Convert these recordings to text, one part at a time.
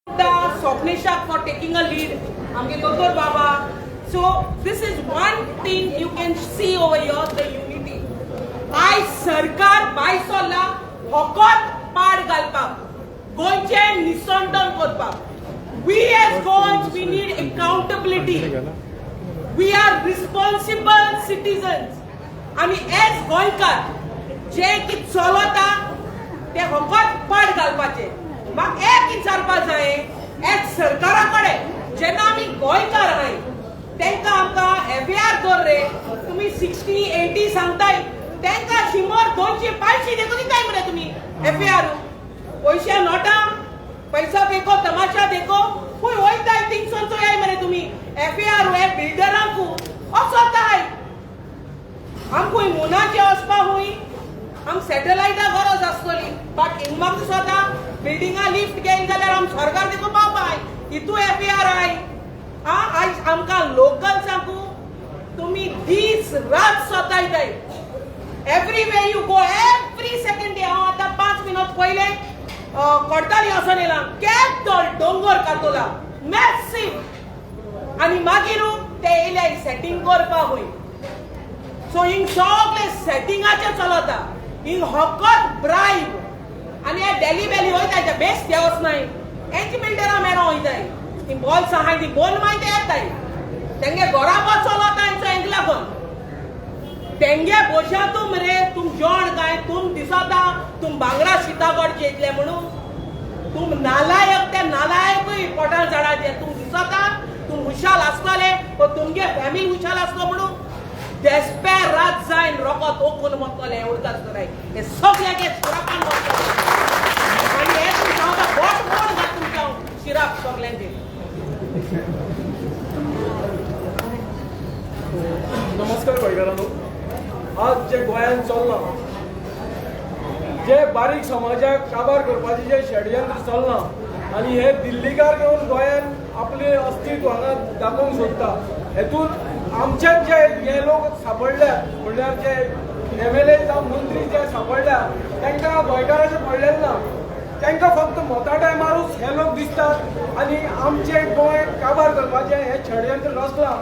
Swapnishak for taking a lead. Amge Dr. Baba. So this is one thing you can see over here, the unity. I सरकार बायसोला हकत पाड घालपाक गोंयचे निसंडन करपाक. We as Goans, we need accountability. We are responsible citizens. आमी as गोंयकार जे कित चलता ते हकत पाड घालपाचे. म्हाका एक विचारपाक जाय एक सरकारा कडेन जेन्ना आमी गोंयकार आहाय तेंका आमकां FAR दर रे तुम्ही 60-80 सांगताय तेंका शिमर 200-500 देखो दिताय मरे तुम्ही FAR पैसे नोटा पैसा देखो तमाशा देखो कोई वयताय 300 चो याय मरे तुम्ही FAR हे बिल्डरांकू असोताय आमको मुनाचे वचपा हुई आम सॅटेलायटा गरज आसतली बट इनमाक स्वता बिल्डिंगा लिफ्ट घेन जाल्यार आम सरकार देखो पावपाय इतू FAR आय आज आमकां लोकल सांगू तुम्ही दीस रात सतायताय everywhere you go every second day हांव आतां 5 मिनट पयले कडताली वचून येयलां केदोळ डोंगर कातोला मॅसिव आनी मागीर ते येयले सेटिंग करपाक हुंय सो हिंग सगळे सेटिंगाचे चलता हिंग हकत ब्रायब आनी हे डेली व्हॅली वयताय ते बेस्ट ते वचनाय हेंची बिल्डरां मेळो वयताय ती बॉल सहाय ती बोन माहिती येताय तेंगे घोरापा चलता हेंचो हेंक लागून तेंगे बोशा तुम रे तुम जेवण काय तुम दिसता तुम बांगडा सीतागड जेतले म्हणून तुम नालायक ते नालायकूय पोटान झाडाचे तुम दिसता तुम हुशाल आसतले पण तुमगे फॅमिली हुशाल आसलो म्हणून डेस्पेरात जायन रोखत ओकून वतले उडकाच कराय हे सगळ्याचे सुरापान वतले आनी हे तूं सांगता बोट बोट घात तुमच्या शिराप सगळ्यांचे. नमस्कार गोंयकारांनो आज जे गोंयांत चल्लां जे बारीक समाजाक काबार करपाचें जे षडयंत्र चल्लां आनी हे दिल्लीकार घेवन गोंयांत आपलें अस्तित्व हांगा दाखोवंक सोदता हेतून आमचेच जे हे लोक सापडल्या म्हणल्यार जे MLA जावं मंत्री जे सापडल्या तांकां गोंयकाराचें पडलेलें ना तांकां फक्त मोता टायमारूच हे लोक दिसतात आनी आमचे गोंय काबार करपाचें हे षडयंत्र रचलां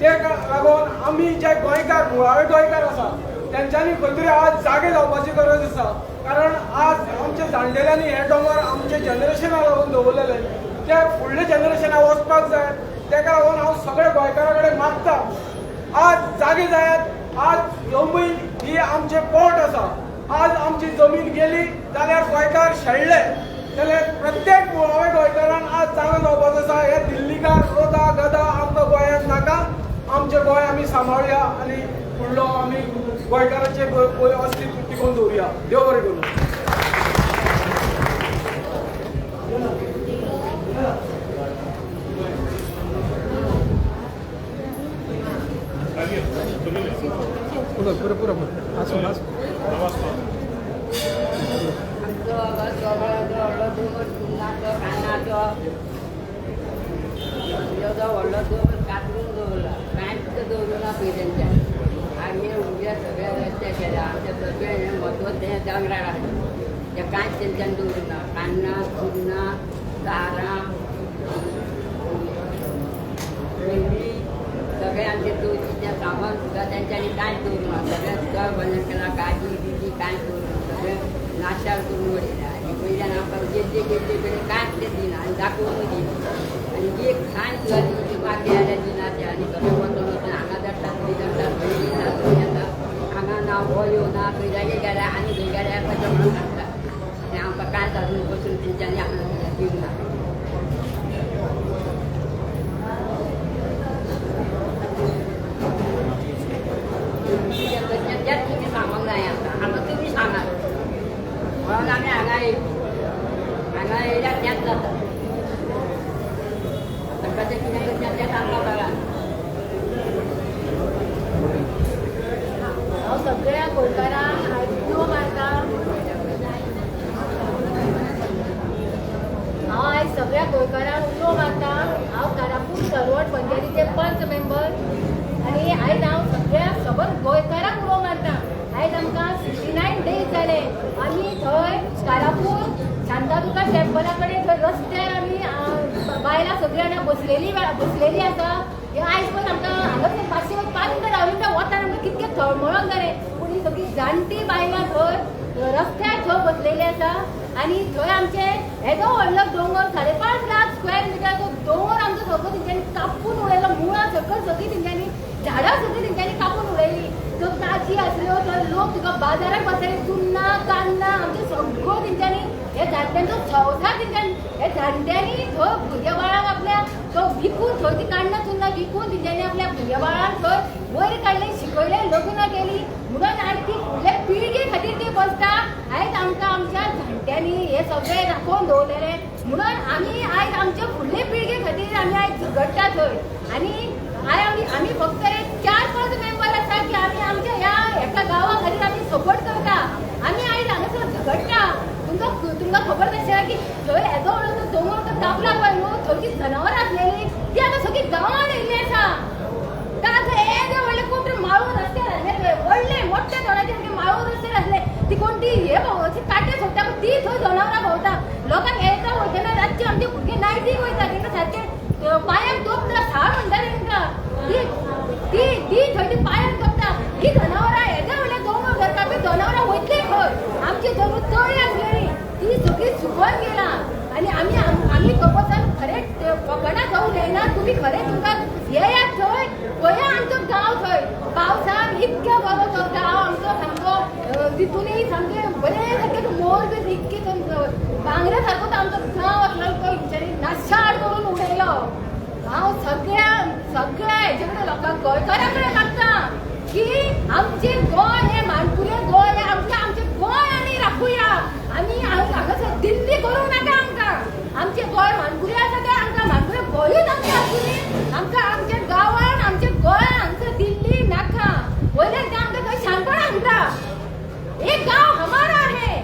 ते लागून आमी जे गोंयकार मुळावे गोंयकार आसा तेंच्यांनी खंय तरी आज जागे जावपाची गरज आसा कारण आज आमच्या जाणटेल्यांनी हे दोंगर आमचे जनरेशना लागून दवरलेले ते फुडले जनरेशनाक वचपाक जाय तेका लागून हांव सगळे गोंयकारा कडेन मागता आज जागे जायात आज जमीन ही आमचे पोट आसा आज आमची जमीन गेली जाल्यार गोंयकार शेळले जाल्यार प्रत्येक मुळावे गोंयकारान आज जागो जावपाचो आसा हे दिल्लीकार रोदा गदा आमकां गोंयांत नाका आमचें गोंय आमी सांबाळुया आनी फुडलो आमी गोंयकाराचें अस्तित्व टिकोवन दवरुया देव बरें करूं. कातरून दवरला कांय सुद्दां दवरुना पळय तेंच्या आमी उद्या सगळ्या रस्ते केल्या आमचे सगळे म्हत्व तें दोंगरार आसा तें कांयच तेंच्यान दवरुना कान्नां चुन्नां दारां सगळें आमचे चवथीचें सामान सुद्दां तेंच्यांनी कांयच दवरुना सगळें सुद्दां बंद केलां गाडी बिडी कांयच दवरुना सगळें नाशार करून उडयला आनी पयल्यान आमकां गेल्ले कडेन कांयच ते दिना आनी दाखोवनूय दिना आनी एक खाण सुद्दां मागे जाल्यार दिना ते आनी सगळें वचून वचून हांगा धाडटात थंय धाडटात थंय दिना थंय येता हांगा ना हो येवना खंय जागे गेल्यार आनी खंय गेल्यार कशें म्हणून सांगता आनी आमकां कांयच आजून पसून तेंच्यांनी आमकां दिवना. तेच तुमी सांगूंक जाय आतां हांगा तुमी सांगात म्हणून आमी हांगा येयल्यार तेंच जाता कशें कितें करचें तेंच आमकां कळना. हांव सगळ्या गोंयकारांक उलो मारता हांव आयज सगळ्या गोंयकारांक उलो मारता हांव कारापूर सरवट पंचायतीचे पंच मेंबर आनी आयज हांव सगळ्या सबंद गोंयकारांक उलो मारता आयज आमकां 69 डेज जाले आमी थंय कारापूर शांतादुर्गा टेंपला कडेन रस्त्यार आमी बायलां सगळीं हांगा बसलेली आसा हे आयज पण आमकां हांगासर 505 मिनटां रावली म्हणटा वतान आमकां कितकें थळमळोन जालें पूण ही सगळीं जाणटी बायलां थंय रस्त्यार थंय बसलेली आसा आनी थंय आमचे येदो व्हडलो दोंगर 5.5 लाख स्क्वेअर मिटरचो दोंगर आमचो सगळो तेंच्यांनी कापून उडयलो मुळां सकयल सगळीं तेंच्यांनी झाडां सगळीं तेंच्यांनी कापून उडयली थंय ताजी आसल्यो थंय लोक तुका बाजाराक बसले चुन्ना कांदा आमचे सगळो तेंच्यांनी हे जाणट्यांचो संवसार तेंच्यांनी हे जाणट्यांनी थंय भुरग्या बाळांक आपल्या तो विकून थंय ती कांदा चुन्ना विकून तेंच्यांनी आपल्या भुरग्या बाळांक थंय वयर काडले शिकयले लग्न केली म्हणून आयज ती फुडले पिळगे खातीर ती बसता आयज आमकां आमच्या जाणट्यांनी हे सगळे राखून दवरलेले म्हणून आमी आयज आमच्या फुडले पिळगे खातीर आमी आयज झगडटा थंय आनी आमी फक्त एक 4-5 मेंबर आसा की आमी आमच्या ह्या एका गांवा खातीर आमी सपोर्ट करता आमी आयज हांगासर झगडटा तुमकां खबर नासता की थंय येदो व्हडलो दोंगर तो कापला पळय न्हू थंय जी जनावरां आसलेली ती आतां सगळीं गांवांत येयल्ली आसा थंय येदे व्हडले कोण तरी माळो रस्त्यार आसले व्हडले मोठ्या तोंडाचे सारके माळो रस्त्यार आसले ती कोण ती हे अशी काटे सोडटा पूण ती थंय जनावरां भोंवता लोकांक येता वयतना रातचे आमचे भुरगे नायटीक वयता तेंकां सारके पांयाक दोपता साळ म्हणटा तेंकां ती थंय ती पांयाक दोपता ही जनावरां येदे व्हडले दोंगर धरता पळय जनावरां वयतली खंय आमची जरूर तळी आसलेली ती सगळी सुकून गेला आनी आमी कपसान खरें फकाणां जावंक जायना तुमी खरें तुमकां येयात थंय पळया आमचो गांव थंय पावसान इतके बरो तो गांव आमचो सामको तितूनय सामके बरे सारके मोर बी इतके बांगड्या सारको तो आमचो गांव आसलो तो हेंच्यांनी नाशाड करून उडयलो हांव सगळ्या हेजे कडेन लोकांक गोंयकारां कडेन मागता की आमचे गोंय हे मानकुले गोंय हे आमचे गोंय आमी राखुया आमी हांगासर दिल्ली करूं नाका आमचे गोंय मानकुले आसा ते आमकां मानकुले गोंयूच आमचें आसुनी आमकां आमच्या गांवांत आमच्या गोंयांत हांगासर दिल्ली नाका वयल्यान ते आमकां थंय शाणपणां म्हणटा एक गांव हमारा है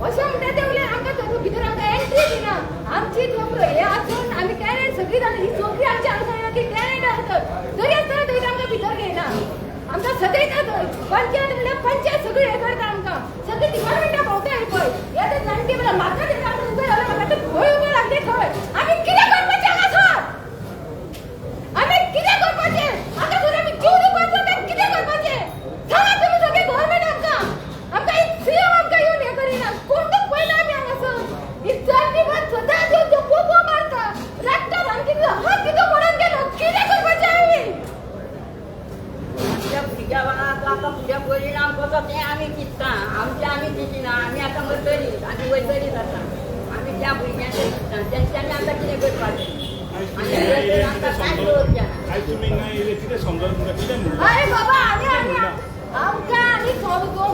अशें म्हणटा ते वयल्यान आमकां थंय भितर आमकां एंट्री दिना आमची हे आसून आमी टॅलेंट सगळीं जाणां ही चोकरी आमची हांगासर ती टॅलेंट आसा तरी आसतना थंय आमकां भितर घेयना आमकां सदैता थंय पंचायत म्हणल्यार पंचायत सगळी हे करता आमकां सगळी डिपार्टमेंटां भोंवता हे पळय हे ते जाणटी म्हणल्यार म्हाका ते आमी उबे रावले म्हाका ते खंय उबे लागले खंय आमी कितें करपाचें हांगासर आमी कितें करपाचें आतां खंय आमी जीव दिवपाचो काय कितें करपाचें सांगा तुमी सगळे गव्हर्नमेंट आमकां एक सीएम आमकां येवन हे करिना कोणूच पळयना आमी हांगासर ही जाणटी पण सदांच येवन पोपो मारता राखता सामकी हात तिथं पडून गेलो कितें करपाचें आमी भुरग्या बाळाक आतां फुडें परिणाम कसो तें आमी चिंतता आमी चिंतिना आमी आतां मरतली आमी वयतली जाता आमी त्या भुरग्यांचें चिंतता तेंच्यांनी आतां कितें करपाचें अरे बाबा आमकां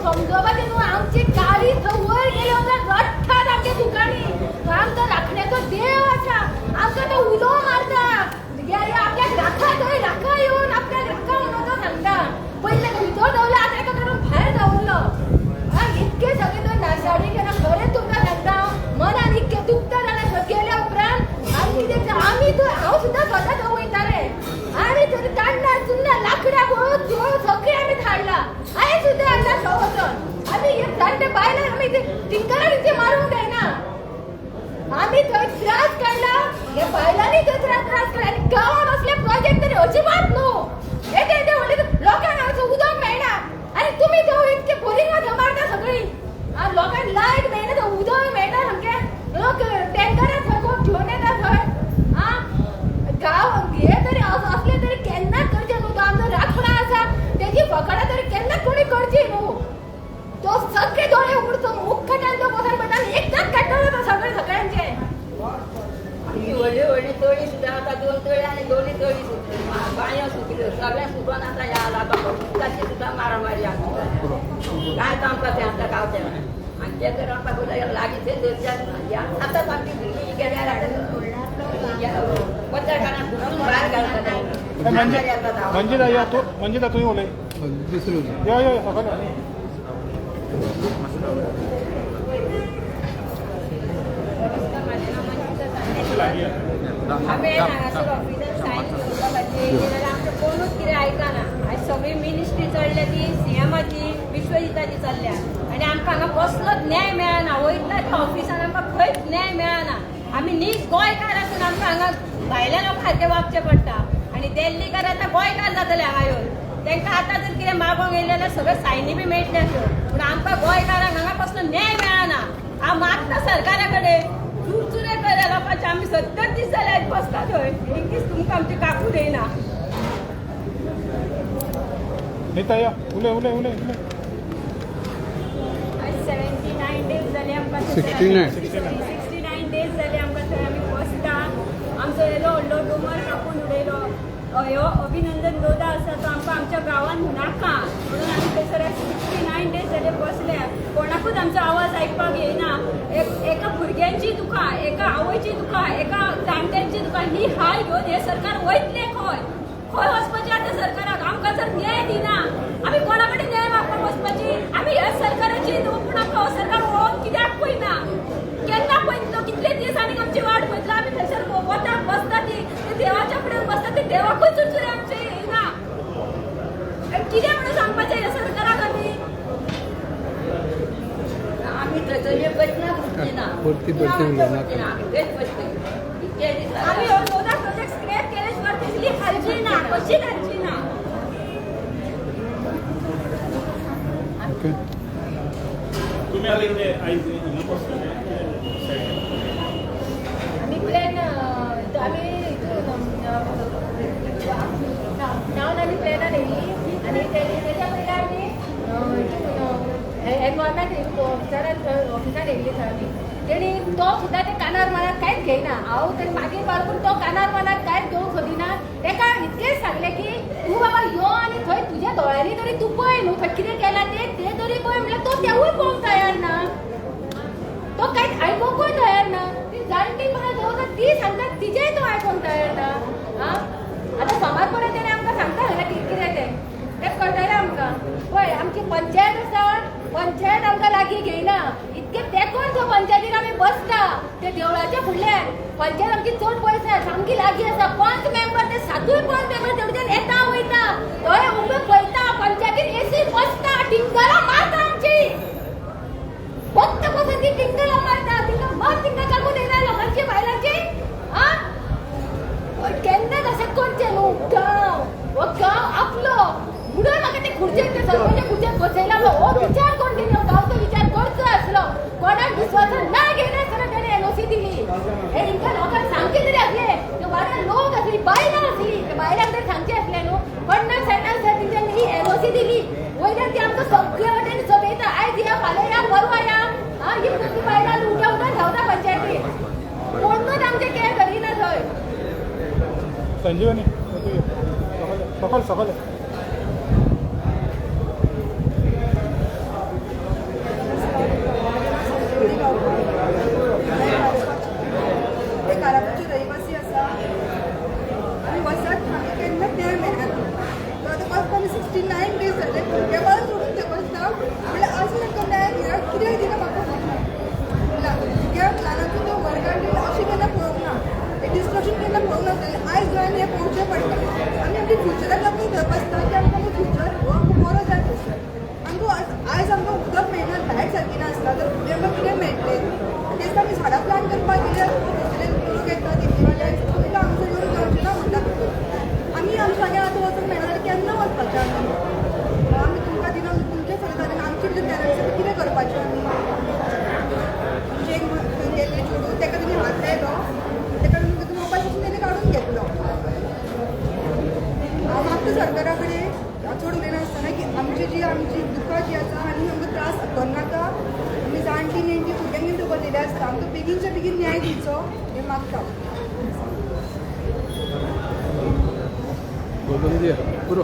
समजोवपाचें न्हू आमची गाडी थंय वयर गेली रडटात आमच्या दुकानी थंय आमचो राखण्याचो देव आसा आमकां तो उलो मारता आपल्याक राखा थंय राखा येवन आपल्याक राखा म्हणून तो सांगता पयले भितर दवरलो आतां एका करून भायर दवरलो इतके सगळे थंय नाशाडी केला खरेंच तुमकां सांगता मनान इतकें दुखता जाल्यार गेल्या उपरांत आमी कितें आमी थंय हांव सुद्दां स्वता थंय वयतालें आमी थंय कांडा चुन्ना लाकडां पळोवन जोड सगळें आमी धाडला आयज सुद्दां हाडला सवचन आमी हे जाणटे बायलांक आमी टिंकरांनी मारूंक जायना आमी थंय त्रास काडला हे बायलांनी थंय त्रास काडला आनी गांवांत असले प्रोजेक्ट तरी अजिबात न्हू येते व्हडले लोकांक हांगासर उदक मेळना आनी तुमी थंय इतके बोरिंगां थंय मारता सगळीं लोकांक लायट मेळना थंय उदक मेळना सामकें लोक टँकरां थंय कोण घेवन येता थंय गांव हे तरी असले तरी केन्ना करचें न्हू तो आमचो राखणा आसा तेजी फकाणां तरी केन्ना कोणी करची न्हू तो सगळे दोळे उडतो मुख्खाट्यान तो बसून पडटा एकदाच काडटलो तो सगळ्यांचे व्हडली तळी सुद्दां आतां 2 तळी आनी 2 तळी सुटली बांयो सुटल्यो सगळें सुकून आतां ह्या ताची सुद्दां मारामारी आसा काय आमकां तें आतां गांवचें आनी ते तर आमकां उदक लागीं तें धरच्यात आतां आमची भुरगीं गेल्यार आतां पत्रकारांक सुद्दां भायर घालता मंजिता तुवें उलय यो सकाळी आम्ही हांगासर ऑफिसार सायन करपा खातीर आमचें कोणूच कितें आयकना आयज सगळी मिनिस्ट्री चडल्या ती सीएमाची विश्वजिताची चल्ल्या आनी आमकां हांगा कसलोच न्याय मेळना वयतल्या त्या ऑफिसान आमकां खंयच न्याय मेळना आमी नीज गोंयकार आसून आमकां हांगा भायल्या लोक सारखे वागचे पडटा आणि दिल्लीकार आतां गोंयकार जातले हांगा येवन तांकां आतां जर कितें मागोंक येयलें जाल्यार सगळ्यो सायनी बी मेळटल्यो त्यो पूण आमकां गोंयकारांक हांगा कसलो न्याय मेळना हांव मागता सरकारा कडेन चुरचुरे केल्या लोकांचे आमी 70 दीस जाले आयज बसता थंय एक दीस तुमकां आमची काकू देयना नेता या उलय उलय उलय उलय 79 days जाले आमकां 69 days जाले आमकां थंय आमी बसता आमचो येलो व्हडलो डोंगर कापून उडयलो ह्यो अभिनंदन लोधा आसा तो आमकां आमच्या गांवांत नाका म्हणून आमी थंयसर 69 days जाले बसले कोणाकूच आमचो आवाज आयकपाक येयना एका भुरग्यांची दुकां एका आवयची दुकां एका जाणट्यांची दुकां ही हाल घेवन हे सरकार वयतले खंय खंय वचपाचें आतां सरकाराक आमकां जर न्याय दिना आमी कोणा कडेन न्याय मागपाक वचपाची आमी ह्या सरकाराची आपणाक हो सरकार वळोवन कित्याक पळयना केन्ना पळयतलो कितले दीस आमी आमची वाट पळयतलो आमी थंयसर वता बसता ती देवाच्या फुड्यान बसता ते देवाकूय चुरचुरे आमचे येयना कितें म्हणून सांगपाचें ह्या सरकाराक आम्ही थंयसर बसना ना आमी थंयच बसतली इतके दीस आमी हो लोधा प्रोजेक्ट क्रिएट केले शिवाय तिसली हालची ना कशी हालची ना तुम्ही आले इथे आईचे बसले आम्ही प्लॅन आम्ही नावन आम्ही प्लॅनान येयली आनी तेच्या पयलीं आमी एनवायरमेंट ऑफिसार येयल्ली आसा आमी तेणी तो सुद्दां ते कानार मनार कांयच घेयना हांव तरी मागीर बाळगून तो कानार मनार कांयच घेवंक सोदिना तेका इतकेंच सांगलें की तूं बाबा यो आनी थंय तुज्या दोळ्यांनी तरी तूं पळय न्हू थंय कितें केलां तें तरी पळय म्हणल्यार तो तेवूय पळोवंक तयार ना तो कांयच आयकोंकूय तयार ना ती जाणटी म्हणून दवरता ती सांगता तिजेय तो आयकोंक तयार ना आतां सोमार पर्यंत तेणें आमकां सांगता हांगा कितें तें कळटलें आमकां पळय आमची पंचायत आसा पंचायत आमकां लागीं घेयना इतके तेंकोन तो पंचायतीन आमी बसता ते देवळाच्या फुडल्यान पंचायत आमची चड पयस आसा सामकी लागीं आसा 5 मेंबर ते 7 मेंबर तेवटेन येता वयता थंय उबे पळयता पंचायतीन एसी बसता टिंगरां मारता आमची फक्त बसून ती टिंगरां मारता तिंका काकू देना लोकांची बायलांची केन्ना तशें करचें न्हू गांव आपलो म्हणून म्हाका ते खुर्चेर ते सरपंच खुर्चेर बसयला हो विचार कोण केलो गांवचो विचार करचो आसलो कोणाक विश्वासान ना घेयनासतना तेणें एनओसी दिली हे हिंका लोकांक सांगचे तरी आसले ते वाड्यार लोक आसली बायलां आसली ते बायलांक तरी सांगचे आसले न्हू 50 सेंटान सर तेंच्यांनी ही एनओसी दिली वयल्यान ती आमकां सगळे वाटेन सगळयता आयज या फाल्यां या परवा या ही सगळी बायलां उठ्या उठ्या धांवता पंचायतीन कोणूच आमचे कॅर करिना थंय संजीवनी सकल सकल कारापूरचे रहिवासी आसा आनी वसात हांगा केन्ना न्याय मेळना तो आतां कमी 69 days जाले केवळ सोडून ते बसता म्हणल्यार आज तांकां न्याय दिना कित्याक दिना म्हाका खबर ना कित्याक ल्हानाचो तो वर्गांनी अशें केन्ना पळोवंक ना हें डिस्कशन केन्ना पळोवंक नासलें आयज गोंयान हें पळोवचें पडटा आमी आमच्या फ्युचराक लागून धर बसता की आमकां फ्युचर हो आमकां बरो जाय फ्युचर आमकां आयज आमकां उदक मेळना लायट सारकी नासता तर फुडें आमकां कितें मेळटलें तेच आमी झाडां प्लांट करपाक गेल्यार लोक येतात दिल्लीवाल्यान तुमकां आमचो येवन जावचें ना म्हणटात आमी आमच्या जाग्यार आतां वचूंक मेळना जाल्यार केन्ना वचपाचें आमी तुमकां दिना तुमचें सगळें आमचे भितर पेरंट्स कितें करपाचें आमी आमचें एक गेल्लें चेडूं तेका तुमी हात लायलो तेका तुमी मोबायल पासून तेणे काडून घेतलो हांव मागता सरकारा कडेन चड उलयनासतना की आमची दुकां जी आसा आनी आमकां त्रास करनाका आमी जाणटी नेणटी भुरग्यांक दवरलेले आसता आमकां बेगीनच्या बेगीन न्याय दिवचो हें मागता पुरो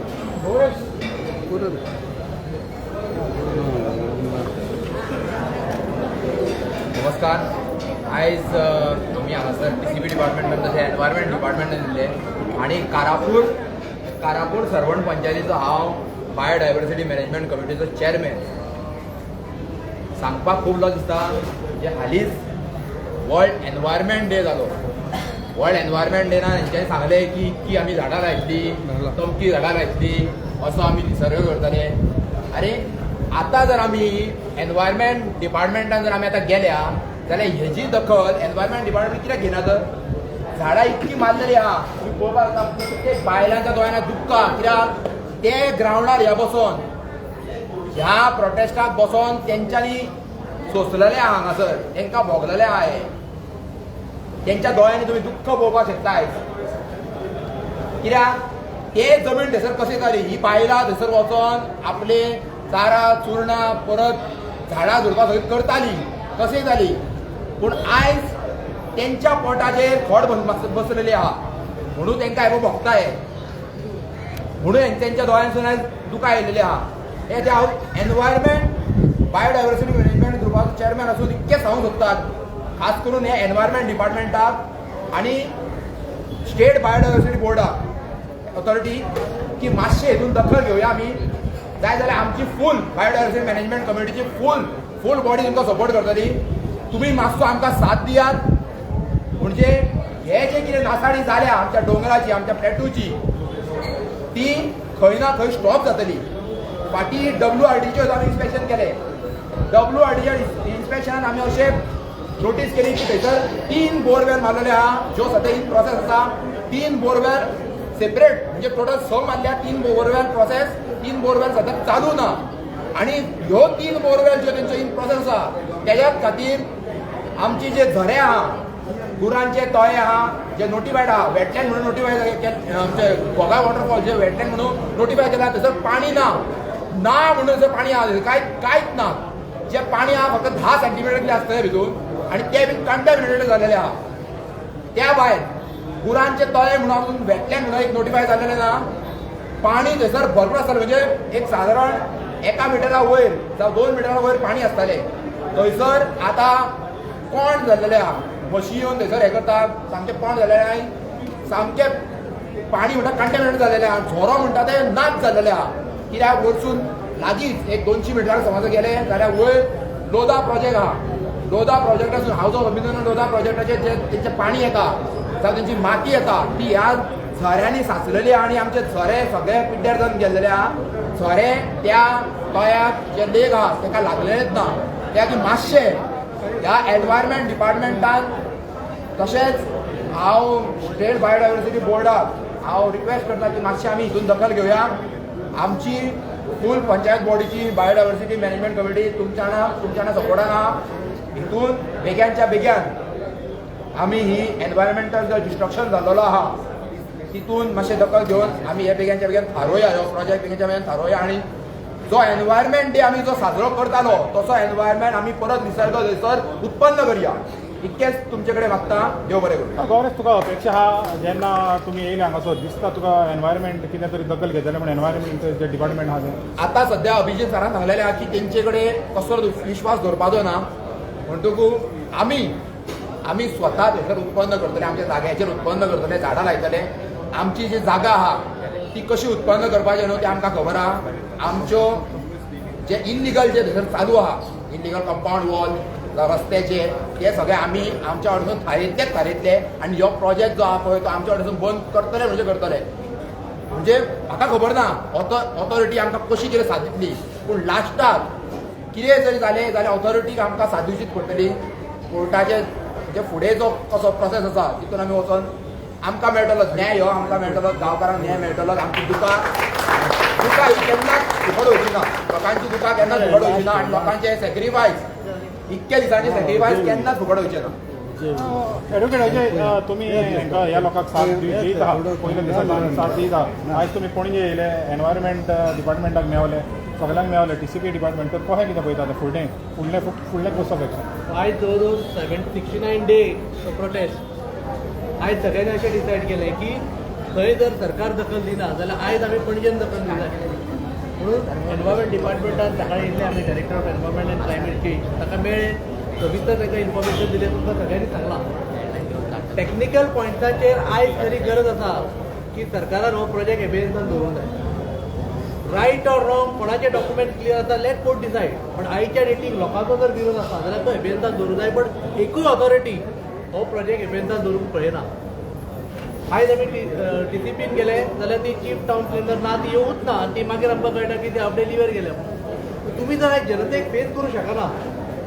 पुरो नमस्कार आयज आमी हांगासर PCB डिपार्टमेंटान तशें एनवायरमेंट डिपार्टमेंटान दिल्ले आनी कारापूर सरवण पंचायतीचो हांव बायोडायवर्सिटी मॅनेजमेंट कमिटीचो चेअरमॅन सांगपाक खूब लज दिसता जे हालींच वर्ल्ड एनवायरमेंट डे जालो वर्ल्ड एनवायरमेंट डेना हेंच्यांनी सांगलें की आमी झाडां लायतली तमकी झाडां लायतली असो आमी सर्वे करतले अरे आतां जर आमी एनवायरमेंट डिपार्टमेंटान जर आमी आतां गेल्या जाल्यार हेजी दखल एनवायरमेंट डिपार्टमेंट कित्याक घेना तर झाडां इतकी मारलेली आहा तुम्ही पळोवपाक जाता प्रत्येक बायलांच्या दोळ्यांना दुखता कित्याक ते ग्रावंडार ह्या बसोन ह्या प्रोटेस्टाक बसोन तेंच्यांनी सोंसलेले आहा हांगासर तांकां भोगलेले आहा हे तेंच्या दोळ्यांनी तुम्ही दुख्ख पळोवपाक शकता आयज कित्याक ते जमीन थंयसर कशी जाली ही बायलां थंयसर वचोन आपले चारां चुरणां परत झाडां झुडपां सगळी करताली कशी जाली पूण आयज तेंच्या पोटाचेर खोड बसलेली आहा म्हणून तांकां हे भोगताय म्हणून तेंच्या दोळ्यांसून आयज दुकां येयलेली आहा हे हांव एनवायरमेंट बायोडायवर्सिटी मॅनेजमेंट ग्रुपाचो चेअरमॅन आसून इतकें सांगूंक सोदतात खास करून हे एनवायरमेंट डिपार्टमेंटाक आनी स्टेट बायोडायवर्सिटी बोर्डाक ऑथॉरिटी की मातशे हितून दखल घेवया आमी जाय जाल्यार आमची फूल बायोडायवर्सिटी मॅनेजमेंट कमिटीची फूल बॉडी तुमकां सपोर्ट करतली तुमी मातसो आमकां साथ दियात म्हणजे हे जे कितें नासाडी जाल्या आमच्या डोंगराची आमच्या प्लॅटूची ती खंय ना खंय स्टॉप जातली फाटीं WRDचे आमी इन्स्पेक्शन केलें WRDच्या इन्स्पेक्शनान आमी अशें नोटीस केली की थंयसर 3 बोरवेल मारलेले आहा ज्यो सद्या इन प्रोसेस आसा 3 बोरवेल सेपरेट म्हणजे टोटल 6 मारल्या 3 बोरवेल प्रोसेस 3 बोरवेल सद्या चालू ना आनी ह्यो 3 बोरवेल ज्यो तेंचो इन प्रोसेस आसा तेज्याच खातीर आमची जे झरे आहा गुरांचे तळे आहा जे नोटिफायड आहा वेटलँड म्हणून नोटिफाय आमचे गोगा वॉटरफॉल जे वेटलँड म्हणून नोटिफाय केला थंयसर पाणी ना म्हणून थंयसर पाणी आहा कांयच ना जे पाणी आहा फक्त 10 सेंटीमीटर कितें आसतलें भितून आनी ते बी कंटॅमिनेटेड जालेले आहा त्या भायर गुरांचे तळे म्हणून वेटलँड म्हणून एक नोटिफाय जाल्लेलें ना पाणी थंयसर भरपूर आसतालें म्हणजे एक सादारण 1 मिटरा वयर जावं 2 मिटरा वयर पाणी आसतालें थंयसर आतां कोण जाल्लेले आहा म्हशी येवन थंयसर हे करता सामकें कोण जाल्लेलें आनी सामकें पाणी म्हणटा कंटॅमिनेटेड जाल्लेलें आहा झोरो म्हणटा ते नाच जाल्लेले आहा कित्याक वरसून लागींच एक 200 मिटराक समज गेले जाल्यार वयर लोधा प्रोजेक्ट आहा लोधा प्रोजेक्टासून हावज ऑफ अभिनंदन लोधा प्रोजेक्टाचेर जे तेंचें पाणी येता जावं तेंची माती येता ती ह्या झऱ्यांनी साचलेली आहा आनी आमचे झरे सगळे पिड्ड्यार जावन गेल्लेले आहा झरे त्या तळ्याक जे लेग आहा ताका लागलेलेच ना त्या की मातशे ह्या एनवायरमेंट डिपार्टमेंटान तशेंच हांव स्टेट बायोडायवर्सिटी बोर्डाक हांव रिक्वेस्ट करता की मातशें आमी हितून दखल घेवया आमची फूल पंचायत बॉडीची बायोडायवर्सिटी मॅनेजमेंट कमिटी तुमच्या सपोर्टान आहा हितून बेग्यानच्या बेग्यान आमी ही एनवायरमेंटल जो डिस्ट्रक्शन जाल्लो आहा तितून मातशें दखल घेवन आमी हे बेग्यानच्या बेग्यान थारोवया हो प्रोजेक्ट बेग्यानच्या बेग्यान थारोवया आनी जो एनवायरमेंट डे आमी जो साजरो करतालो तसो एनवायरमेंट आमी परत निसर्ग थंयसर उत्पन्न करया इतकेंच तुमचे कडेन मागता देव बरें करूं गौरेश तुका अपेक्षा आहा जेन्ना तुमी येयले हांगासर दिसता तुका एनवायरमेंट कितें तरी दखल घेतलें म्हणून एनवायरमेंट जे डिपार्टमेंट आहा ते आतां सद्या अभिजीत सरान सांगलेलें आहा की तेंचे कडेन कसलो विश्वास दवरपाचो ना म्हणटकूच आमी स्वता थंयसर उत्पन्न करतले आमच्या जाग्याचेर उत्पन्न करतले झाडां लायतले आमची जी जागा आहा ती कशी उत्पन्न करपाची न्हू तें आमकां खबर आहा आमच्यो जे इल्लिगल जे थंयसर चालू आहा इल्लिगल कंपाऊंड वॉल रस्त्याचे ते सगळे आमी आमच्या वाटेसून थारयतले आनी हो प्रोजेक्ट जो आहा पळय तो आमच्या वाटेसून बंद करतले म्हणजे म्हाका खबर ना ऑथॉरिटी आमकां कशी कितें साथ दितली पूण लास्टाक कितें जरी जालें जाल्यार ऑथॉरिटीक आमकां साथ दिवचीच पडटली कोर्टाचे जे फुडें जो कसो प्रोसेस आसा तितून आमी वचोन आमकां मेळटलो न्याय हो आमकां मेळटलो गांवकारांक न्याय मेळटलो आमची दुकां ही केन्नाच फुकट वयची ना लोकांची दुकां केन्नाच फुकट वयची ना आनी लोकांचे सॅक्रिफायस इतके दिसांचे सॅक्रिफायस केन्नाच फुकट वयचे ना एडवोकेट अजय तुमी ह्या लोकांक साथ दीत आहा पयल्या दिसांतल्यान साथ दीत आहा आयज तुमी पणजे येयले एनवायरमेंट डिपार्टमेंटाक मेवले सगळ्यांक मेवले TCP डिपार्टमेंट तर कशें कितें पळयता फुडलें कसो पळयता आयज जवळ 69 डे प्रोटेस्ट आयज सगळ्यांनी अशें डिसायड केलें की थंय जर सरकार दखल दिना जाल्यार आयज आमी पणजेन दखल दिवंक जाय म्हणून एनवायरमेंट डिपार्टमेंटान सकाळीं येयल्ले आमी director of environment end climate change ताका मेळ्ळे सविस्तर ताका इन्फॉर्मेशन दिलें तुमकां सगळ्यांनी सांगलां टॅक्निकल पॉयंट्साचेर आयज तरी गरज आसा की सरकारान हो प्रोजेक्ट एबेन्सान दवरूंक जाय रायट ऑर रॉंग कोणाचे डॉक्युमेंट क्लियर आसा लेट कोर्ट डिसायड पण आयच्या डेटीक लोकांचो जर विरोध आसा जाल्यार तो एबेन्सान दवरूंक जाय पण एकूय ऑथॉरिटी हो प्रोजेक्ट एबेन्सान दवरूंक पळयना आयज आमी TCPन गेले जाल्यार ती चीफ टावन प्लॅनर ना ती येवूच ना आनी ती मागीर आमकां कळटा की ती हाफ डिलिव्हर गेल्या तुमी जर आयज जनतेक फेस करूंक शकना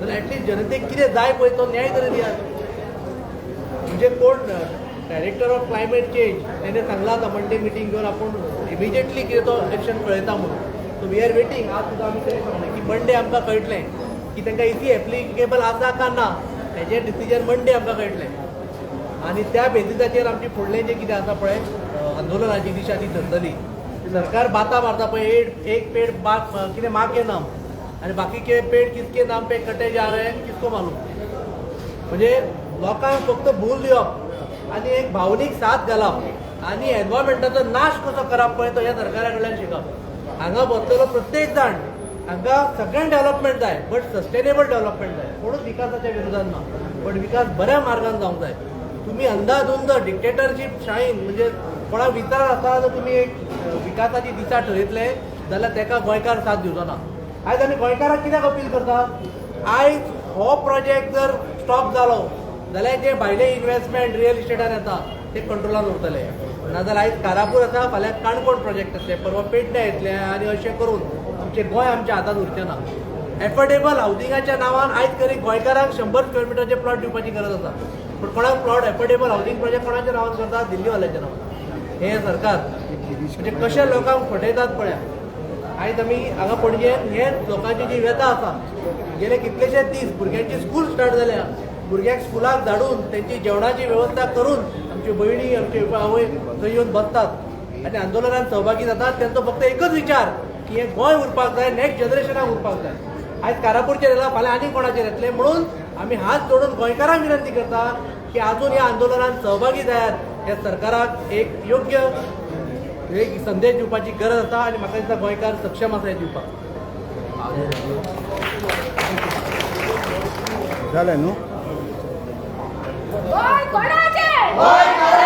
जाल्यार एटलीस्ट जनतेक कितें जाय पळय तो न्याय तरी दियात म्हणजे कोण डायरेक्टर ऑफ क्लायमेट चेंज त्याने सांगला होता मंडे मिटींग घेऊन आपण इमिजिएटली कितें तो एक्शन पळयता म्हणून. So we are waiting. आज सुद्दां आमी तरी सांगलें की मंडे आमकां कळटलें की तांकां इजी एप्लिकेबल आसा का ना. हेजें डिसिजन मंडे आमकां कळटलें आनी त्या बेसिसाचेर आमची फुडलें जें कितें आसा पळय आंदोलनाची दिशा ती धरतली. सरकार बाता मारता पळय एक पेड़ कितें माँ के नाम आनी बाकी के पेड़ किसके नाम पे कटे जा रहे हैं किसको मालूम. म्हणजे लोकांक फक्त भूल दिवप आनी एक भावनीक साथ घालप आनी एनवायरमेंटाचो नाश कसो करप पळय तो ह्या सरकारा कडल्यान शिकप. हांगा बसलेलो प्रत्येक जाण हांगा सगळ्यांक डेव्हलपमेंट जाय बट सस्टेनेबल डेव्हलपमेंट जाय. कोणूच विकासाच्या विरोधात ना बट विकास बऱ्या मार्गान जावंक जाय. तुम्ही अंदाधुंद डिक्टेटरशीप शाळेन म्हणजे कोणाक विचार आसा जाल्यार तुमी एक विकासाची दिशा ठरयतले जाल्यार ताका गोंयकार साथ दिवचो ना. आयज आमी गोंयकाराक कित्याक अपील करतात. आयज हो प्रोजेक्ट जर स्टॉप जालो जाल्यार जे भायले इन्व्हेस्टमेंट रियल इस्टेटान येता ते कंट्रोलान उरतले. नाजाल्यार आयज कारापूर आसा फाल्यां काणकोण प्रोजेक्ट येतले परवा पेडण्या येतले आनी अशें करून आमचें गोंय आमच्या हातांत उरचें ना. एफोर्डेबल हावसिंगाच्या नांवान आयज तरी गोंयकारांक 100 स्क्वेअर मिटरचे प्लॉट दिवपाची गरज आसा. पण कोणाक प्लॉट एफोर्डेबल हावसिंग प्रोजेक्ट कोणाच्या नांवान करता. दिल्लीवाल्याच्या नांवान. हे सरकार म्हणजे कशे लोकांक फटयतात पळया. आयज आमी हांगा पणजेन हे लोकांची जी व्यथा आसा गेले कितलेशेच दीस भुरग्यांची स्कूल स्टार्ट जाल्या. भुरग्यांक स्कुलाक धाडून तेंची जेवणाची वेवस्था करून आमच्यो भयणी आमचे आवय थंय येवन बसतात आनी आंदोलनात सहभागी जातात. तेंचो फक्त एकच विचार की हे गोंय उरपाक जाय नेक्स्ट जनरेशनाक उरपाक जाय. आयज कारापूरचेर येयला फाल्यां आनी कोणाचेर येतले म्हणून आमी हात जोडून गोंयकारांक विनंती करता की आजून ह्या आंदोलनात सहभागी जायात. ह्या सरकाराक एक योग्य एक संदेश दिवपाची गरज आसा आनी म्हाका दिसता गोंयकार सक्षम आसा हे दिवपाक. जालें न्हू. गोंय कोणाचें?